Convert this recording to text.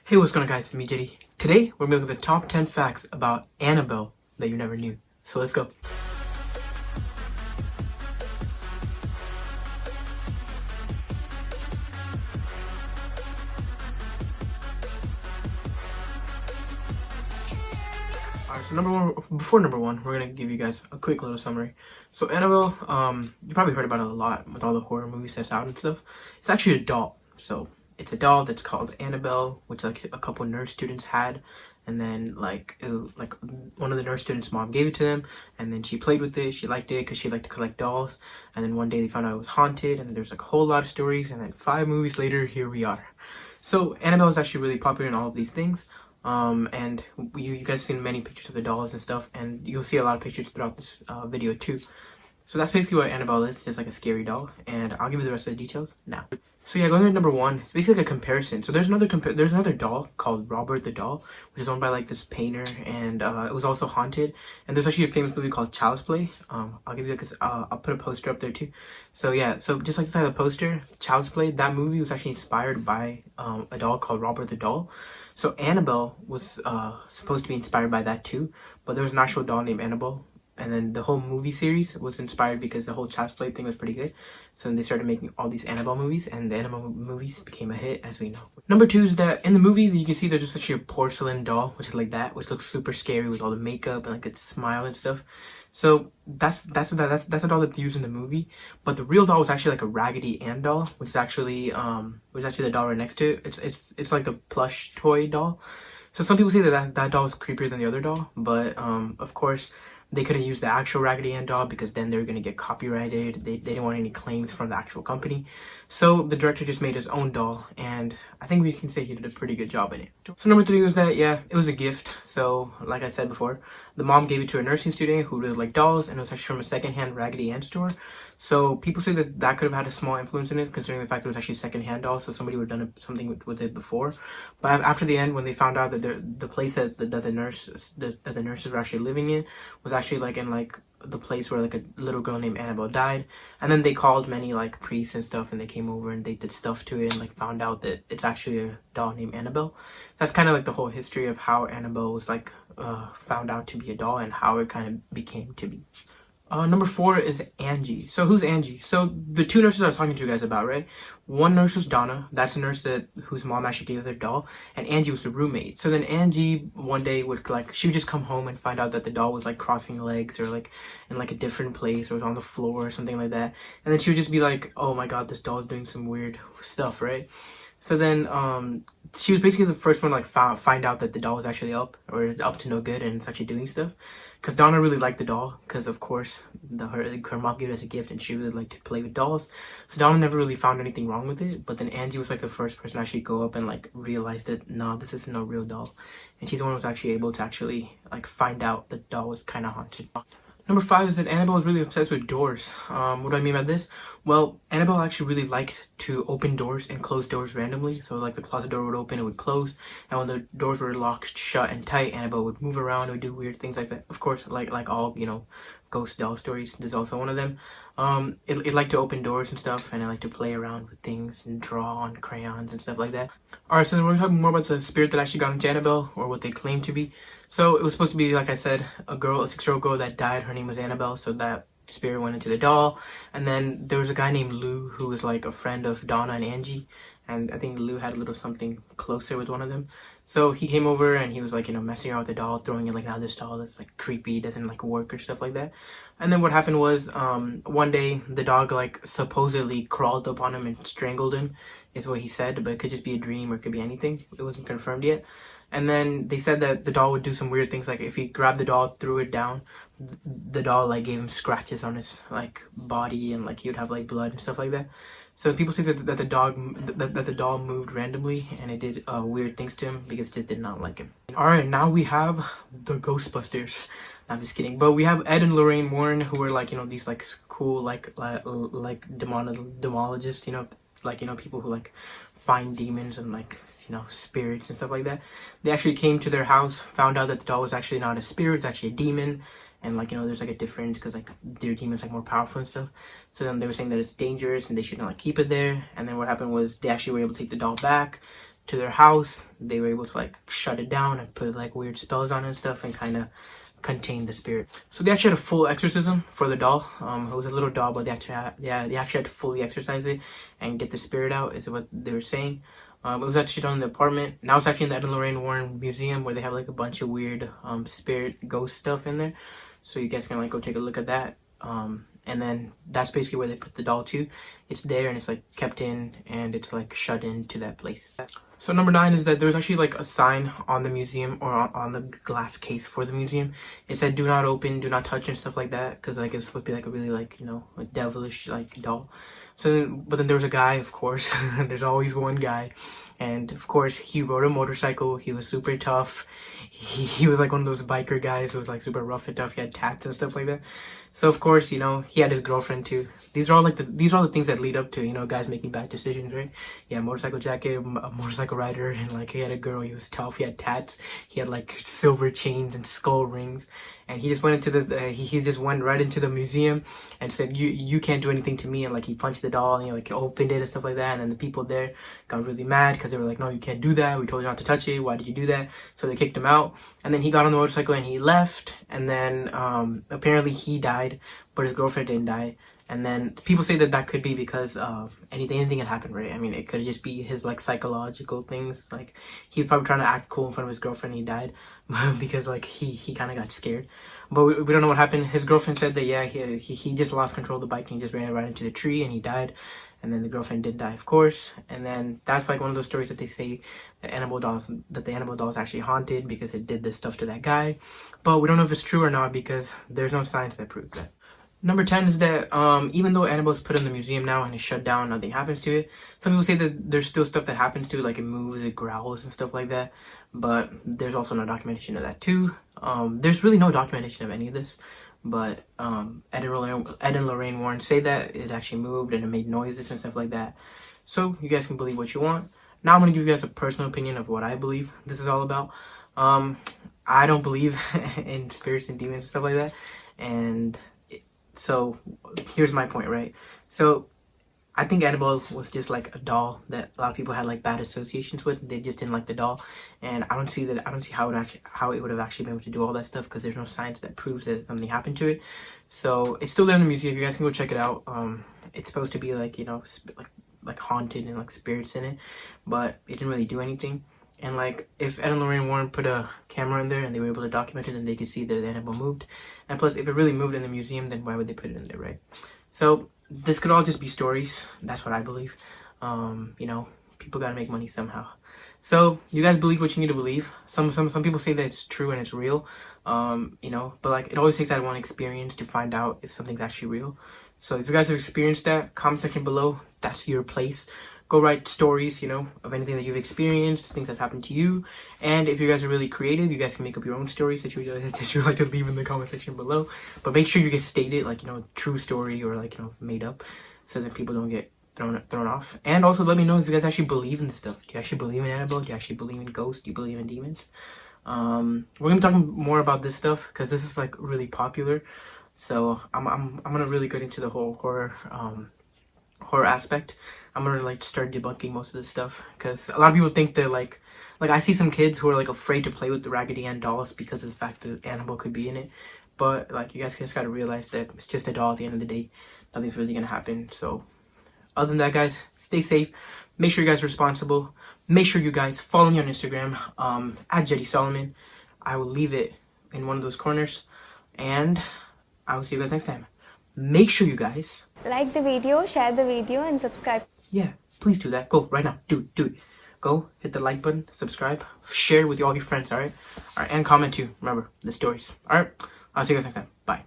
Hey, what's going on, guys? It's me, Jedi. Today, we're going to look at the top 10 facts about Annabelle that you never knew. So let's go. Alright, so before number one, we're going to give you guys a quick little summary. So Annabelle, you probably heard about it a lot with all the horror movies that's out and stuff. It's actually a doll. So it's a doll that's called Annabelle, which like a couple nurse students had, and then like one of the nurse students' mom gave it to them, and then she played with it. She liked it because she liked to collect dolls, and then one day they found out it was haunted, and there's like a whole lot of stories, and then 5 movies later, here we are. So Annabelle is actually really popular in all of these things. And you guys have seen many pictures of the dolls and stuff, and you'll see a lot of pictures throughout this video too. So that's basically what Annabelle is, just like a scary doll, and I'll give you the rest of the details now. So yeah, going to number one, it's basically like a comparison. So there's another doll called Robert the Doll, which is owned by like this painter, and it was also haunted. And there's actually a famous movie called Child's Play. I'll give you like I'll put a poster up there too. So yeah, so just like the side of the poster, Child's Play, that movie was actually inspired by a doll called Robert the Doll. So Annabelle was supposed to be inspired by that too, but there was an actual doll named Annabelle. And then the whole movie series was inspired because the whole Child's Play thing was pretty good. So then they started making all these Annabelle movies, and the Annabelle movies became a hit, as we know. Number two is that in the movie, you can see there's just actually a porcelain doll, which is like that, which looks super scary with all the makeup and like its smile and stuff. So that's a doll that's used in the movie. But the real doll was actually like a Raggedy Ann doll, which is actually the doll right next to it. It's like the plush toy doll. So some people say that doll is creepier than the other doll, but of course, they couldn't use the actual Raggedy Ann doll because then they were going to get copyrighted. They didn't want any claims from the actual company. So the director just made his own doll, and I think we can say he did a pretty good job in it. So number three was that, yeah, it was a gift. So like I said before, the mom gave it to a nursing student who really liked dolls, and it was actually from a secondhand Raggedy Ann store. So people say that could have had a small influence in it, considering the fact that it was actually a secondhand doll, so somebody would have done something with it before. But after the end, when they found out that the place that the nurses were actually living in was actually like in like the place where like a little girl named Annabelle died, and then they called many like priests and stuff, and they came over and they did stuff to it and like found out that it's actually a doll named Annabelle. That's kind of like the whole history of how Annabelle was like found out to be a doll and how it kind of became to be. Number four is Angie. So who's Angie? So the two nurses I was talking to you guys about, right? One nurse was Donna. That's the nurse whose mom actually gave her their doll. And Angie was the roommate. So then Angie one day she would just come home and find out that the doll was like crossing legs or like in like a different place or was on the floor or something like that. And then she would just be like, oh my god, this doll is doing some weird stuff, right? So then she was basically the first one to like find out that the doll was actually up to no good and it's actually doing stuff. Because Donna really liked the doll, because of course her mom gave it as a gift and she really liked to play with dolls. So Donna never really found anything wrong with it, but then Angie was like the first person to actually go up and like realize that no, this isn't a real doll. And she's the one who was actually able to actually like find out the doll was kind of haunted. Number five is that Annabelle was really obsessed with doors. What do I mean by this? Well, Annabelle actually really liked to open doors and close doors randomly. So like the closet door would open, it would close. And when the doors were locked shut and tight, Annabelle would move around, would do weird things like that. Of course, like all, ghost doll stories, there's also one of them. It liked to open doors and stuff, and it liked to play around with things and draw on crayons and stuff like that. Alright, so we're talking more about the spirit that actually got into Annabelle, or what they claim to be. So it was supposed to be, like I said, a 6-year-old girl that died. Her name was Annabelle, so that spirit went into the doll. And then there was a guy named Lou who was like a friend of Donna and Angie. And I think Lou had a little something closer with one of them. So he came over and he was like, messing around with the doll, throwing it like, now this doll is like creepy, doesn't like work or stuff like that. And then what happened was, one day the dog like supposedly crawled up on him and strangled him, is what he said, but it could just be a dream or it could be anything. It wasn't confirmed yet. And then they said that the doll would do some weird things, like if he grabbed the doll, threw it down, the doll like gave him scratches on his like body, and like he would have like blood and stuff like that. So people say that the doll moved randomly and it did weird things to him because it just did not like him. All right, now we have the Ghostbusters. No, I'm just kidding, but we have Ed and Lorraine Warren, who are like these like cool like demologists, people who like find demons and like spirits and stuff like that. They actually came to their house, found out that the doll was actually not a spirit, it's actually a demon. And like there's like a difference because like their demons like more powerful and stuff. So then they were saying that it's dangerous and they should not like keep it there. And then what happened was they actually were able to take the doll back, to their house, they were able to like shut it down and put like weird spells on it and stuff and kind of contain the spirit. So they actually had a full exorcism for the doll. It was a little doll, but they actually had to fully exorcise it and get the spirit out, is what they were saying. It was actually done in the apartment. Now it's actually in the Ed and Lorraine Warren Museum, where they have like a bunch of weird spirit ghost stuff in there. So you guys can like go take a look at that. And then that's basically where they put the doll to. It's there and it's like kept in and it's like shut into that place. So number 9 is that there's actually like a sign on the museum, or on the glass case for the museum. It said do not open, do not touch and stuff like that, because like it was supposed to be like a really like, you know, a devilish like doll. So then, but then there was a guy, of course. There's always one guy, and of course he rode a motorcycle. He was super tough. He was like one of those biker guys who was like super rough and tough. He had tats and stuff like that. So of course, you know, he had his girlfriend too. These are all the things that lead up to, you know, guys making bad decisions, right? Yeah, motorcycle jacket, a motorcycle rider, and like he had a girl. He was tough. He had tats. He had like silver chains and skull rings, and he just went into the he just went right into the museum and said, you can't do anything to me. And like he punched the doll and he like opened it and stuff like that. And then the people there got really mad because they were like, no, you can't do that. We told you not to touch it. Why did you do that? So they kicked him out. And then he got on the motorcycle and he left. And then apparently he died, but his girlfriend didn't die. And then people say that could be because anything had happened, right? I mean, it could just be his like psychological things. Like he was probably trying to act cool in front of his girlfriend. And he died because like he kind of got scared. But we don't know what happened. His girlfriend said that yeah, he just lost control of the bike and he just ran right into the tree and he died. And then the girlfriend did die, of course. And then that's like one of those stories that they say that the Annabelle doll is actually haunted because it did this stuff to that guy. But we don't know if it's true or not because there's no science that proves that. Number 10 is that even though Annabelle's put in the museum now and it's shut down, nothing happens to it. Some people say that there's still stuff that happens to it, like it moves, it growls and stuff like that. But there's also no documentation of that too. There's really no documentation of any of this. But Ed and Lorraine Warren say that it actually moved and it made noises and stuff like that. So you guys can believe what you want. Now I'm going to give you guys a personal opinion of what I believe this is all about. I don't believe in spirits and demons and stuff like that. And so here's my point, right? So I think Annabelle was just like a doll that a lot of people had like bad associations with. They just didn't like the doll, and I don't see how it would have actually been able to do all that stuff because there's no science that proves that something happened to it. So it's still there in the museum. You guys can go check it out. It's supposed to be like, you know, like haunted and like spirits in it, but it didn't really do anything. And like if Ed and Lorraine Warren put a camera in there and they were able to document it, then they could see that the Annabelle moved. And plus, if it really moved in the museum, then why would they put it in there, right? So this could all just be stories. That's what I believe. You know, people gotta make money somehow. So you guys believe what you need to believe. Some people say that it's true and it's real. You know, but like it always takes that one experience to find out if something's actually real. So if you guys have experienced that, comment section below. That's your place. Go write stories, you know, of anything that you've experienced, things that happened to you. And if you guys are really creative, you guys can make up your own stories that you like to leave in the comment section below. But make sure you get stated, like, you know, true story or like, you know, made up, so that people don't get thrown off. And also let me know if you guys actually believe in this stuff. Do you actually believe in Annabelle? Do you actually believe in ghosts? Do you believe in demons? We're gonna be talking more about this stuff because this is like really popular. So I'm gonna really get into the whole horror aspect. I'm gonna like start debunking most of this stuff because a lot of people think they're like I see some kids who are like afraid to play with the Raggedy Ann dolls because of the fact that Annabelle could be in it. But like you guys just gotta realize that it's just a doll at the end of the day. Nothing's really gonna happen. So other than that, guys, stay safe. Make sure you guys are responsible. Make sure you guys follow me on Instagram at Jedi Solomon. I will leave it in one of those corners, and I will see you guys next time. Make sure you guys like the video, share the video, and subscribe. Yeah, please do that. Go right now. Do it. Go hit the like button, subscribe, share with all your friends. All right, and comment too. Remember the stories. All right, I'll see you guys next time. Bye.